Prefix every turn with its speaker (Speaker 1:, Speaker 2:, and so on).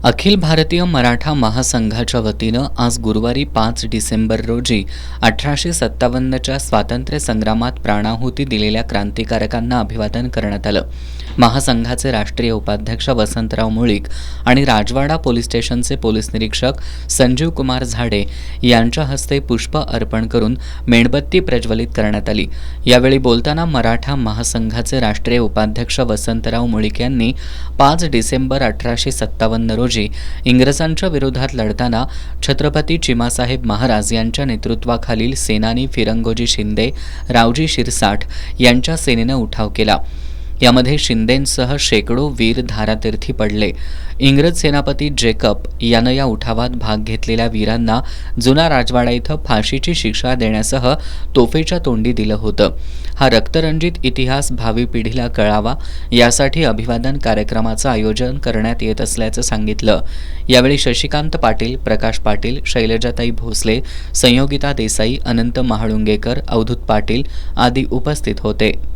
Speaker 1: अखिल भारतीय मराठा महासंघाच्या वतीनं आज गुरुवारी 5 डिसेंबर रोजी 1857च्या स्वातंत्र्य संग्रामात प्राणाहुती दिलेल्या क्रांतिकारकांना अभिवादन करण्यात आलं. महासंघाचे राष्ट्रीय उपाध्यक्ष वसंतराव मुळीक आणि राजवाडा पोलीस स्टेशनचे पोलीस निरीक्षक संजीव कुमार झाडे यांच्या हस्ते पुष्प अर्पण करून मेणबत्ती प्रज्वलित करण्यात आली. यावेळी बोलताना मराठा महासंघाचे राष्ट्रीय उपाध्यक्ष वसंतराव मुळीक यांनी 5 डिसेंबर 1857 रोजी इंग्रजांच्या विरोधात लढताना छत्रपती चिमासाहेब महाराज यांच्या नेतृत्वाखालील सेनानी फिरंगोजी शिंदे, रावजी शिरसाठ यांच्या सेनेनं उठाव केला. यामध्ये शिंदेंसह शेकडो वीर धारातीर्थी पडले. इंग्रज सेनापती जेकब यानं या उठावात भाग घेतलेल्या वीरांना जुना राजवाडा इथं फाशीची शिक्षा देण्यासह तोफेच्या तोंडी दिलं होतं. हा रक्तरंजित इतिहास भावी पिढीला कळावा यासाठी अभिवादन कार्यक्रमाचं आयोजन करण्यात येत असल्याचं सांगितलं. यावेळी शशिकांत पाटील, प्रकाश पाटील, शैलजाताई भोसले, संयोगिता देसाई, अनंत महाळुंगेकर, अवधूत पाटील आदी उपस्थित होते.